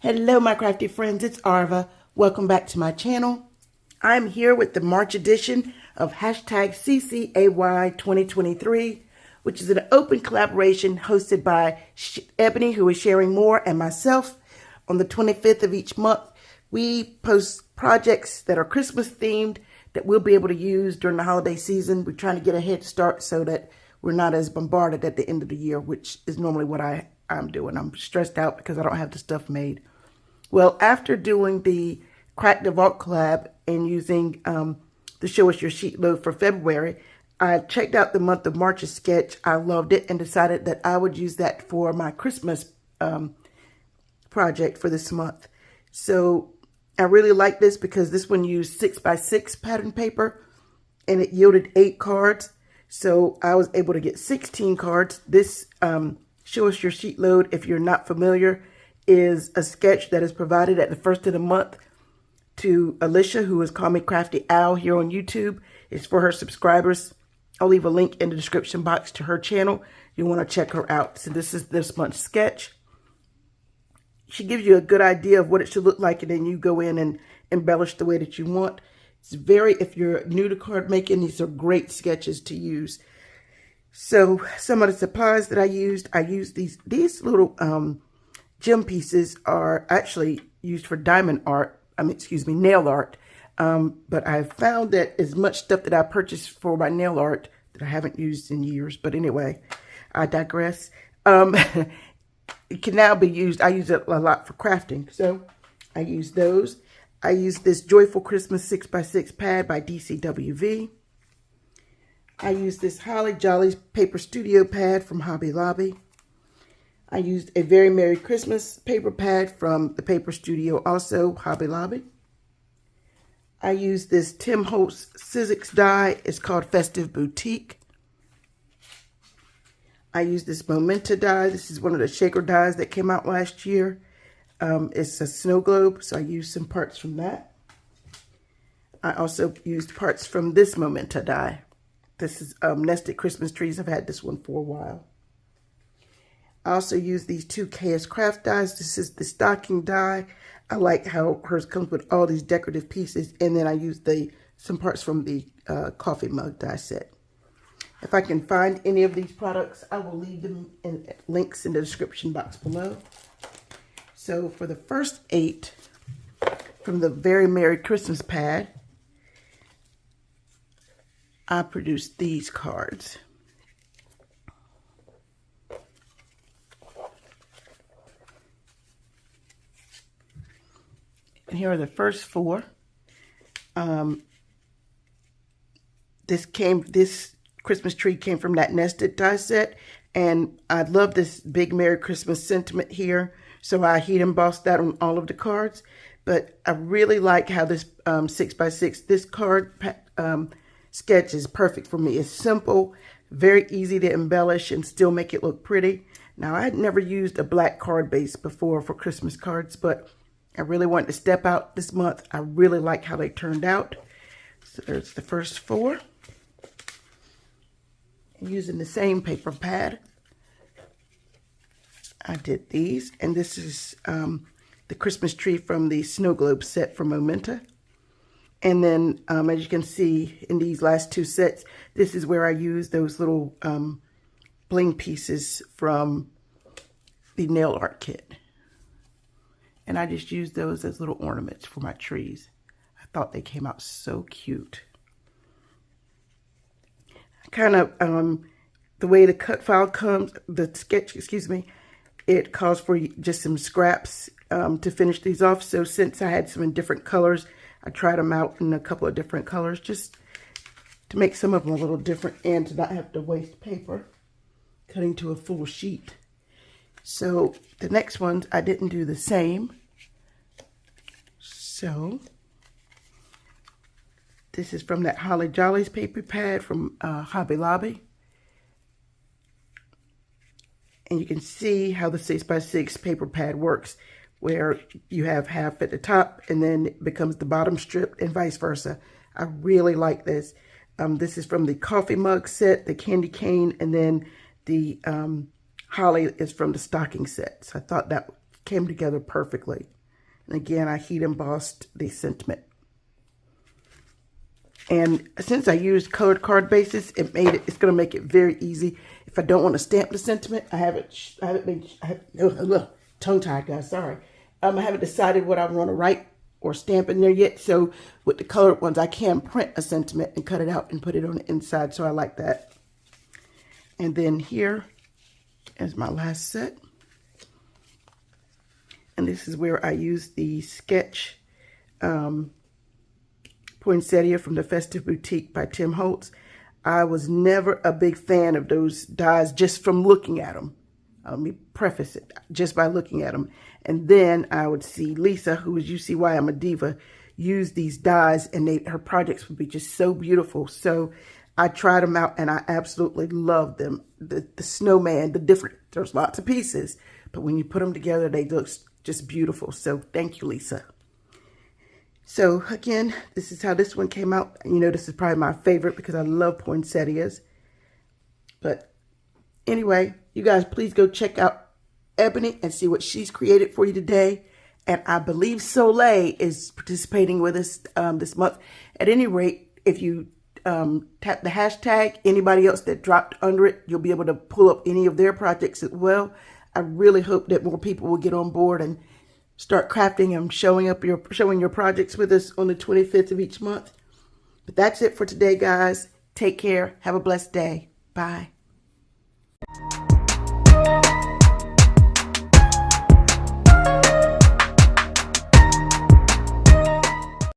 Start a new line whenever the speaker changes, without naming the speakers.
Hello, my crafty friends. It's Arva. Welcome back to my channel. I'm here with the March edition of #CCAY 2023, which is an open collaboration hosted by Ebony, who is sharing more, and myself. On the 25th of each month, we post projects that are Christmas themed that we'll be able to use during the holiday season. We're trying to get a head start so that we're not as bombarded at the end of the year, which is normally what I'm doing. I'm stressed out because I don't have the stuff made. Well, after doing the Crack the Vault collab and using the Show Us Your Sheet load for February, I checked out the month of March's sketch. I loved it and decided that I would use that for my Christmas project for this month. So I really like this because this one used 6x6 pattern paper and it yielded 8 cards. So I was able to get 16 cards. This Show Us Your Sheet load, if you're not familiar, is a sketch that is provided at the first of the month to Alicia, who is Call Me Crafty Owl here on YouTube. It's for her subscribers. I'll leave a link in the description box to her channel. You want to check her out. So this is this month's sketch. She gives you a good idea of what it should look like, and then you go in and embellish the way that you want. It's very, if you're new to card making, these are great sketches to use. So some of the supplies that I used these little gem pieces are actually used for diamond art. Nail art. But I've found that as much stuff that I purchased for my nail art that I haven't used in years. But anyway, I digress. It can now be used. I use it a lot for crafting. So I use those. I use this Joyful Christmas 6x6 pad by DCWV. I use this Holly Jolly's Paper Studio pad from Hobby Lobby. I used a Very Merry Christmas paper pad from the Paper Studio, also Hobby Lobby. I used this Tim Holtz Sizzix die. It's called Festive Bouquet. I used this Momenta die. This is one of the shaker dies that came out last year. It's a snow globe, so I used some parts from that. I also used parts from this Momenta die. This is Nested Christmas Trees. I've had this one for a while. I also use these 2 KSCRAFT dies. This is the stocking die. I like how hers comes with all these decorative pieces. And then I use some parts from the coffee mug die set. If I can find any of these products, I will leave them in links in the description box below. So for the first 8 from the Very Merry Christmas pad, I produced these cards. And here are the first 4. This Christmas tree came from that nested die set, and I love this big Merry Christmas sentiment here, so I heat embossed that on all of the cards. But I really like how this 6x6, this card sketch is perfect for me. It's simple, very easy to embellish and still make it look pretty. Now, I had never used a black card base before for Christmas cards, but I really wanted to step out this month. I really like how they turned out. So there's the first 4. Using the same paper pad, I did these. And this is the Christmas tree from the snow globe set from Momenta. And then, as you can see in these last 2 sets, this is where I use those little bling pieces from the nail art kit. And I just used those as little ornaments for my trees. I thought they came out so cute. Kind of, the way the cut file comes, the sketch, it calls for just some scraps to finish these off. So since I had some in different colors, I tried them out in a couple of different colors just to make some of them a little different and to not have to waste paper cutting to a full sheet. So the next ones, I didn't do the same. So this is from that Holly Jolly's paper pad from Hobby Lobby. And you can see how the 6x6 paper pad works, where you have half at the top and then it becomes the bottom strip and vice versa. I really like this. This is from the coffee mug set, the candy cane, and then the Holly is from the stocking set. So I thought that came together perfectly. And again, I heat embossed the sentiment. And since I used colored card bases, it's going to make it very easy. If I don't want to stamp the sentiment, tongue-tied, guys, sorry. I haven't decided what I want to write or stamp in there yet. So with the colored ones, I can print a sentiment and cut it out and put it on the inside. So I like that. And then here is my last set. And this is where I use the sketch poinsettia from the Festive Boutique by Tim Holtz. I was never a big fan of those dies just from looking at them. Let me preface it just by looking at them. And then I would see Lisa, who is You See Why I'm a Diva, use these dies, and her projects would be just so beautiful. So I tried them out and I absolutely loved them. The snowman, there's lots of pieces, but when you put them together, they look just beautiful. So thank you, Lisa. So again, this is how this one came out. You know, this is probably my favorite because I love poinsettias. But anyway, you guys, please go check out Ebony and see what she's created for you today. And I believe Solae is participating with us this month. At any rate, if you tap the hashtag, anybody else that dropped under it, you'll be able to pull up any of their projects as well. I really hope that more people will get on board and start crafting and showing your projects with us on the 25th of each month. But that's it for today, guys. Take care. Have a blessed day. Bye.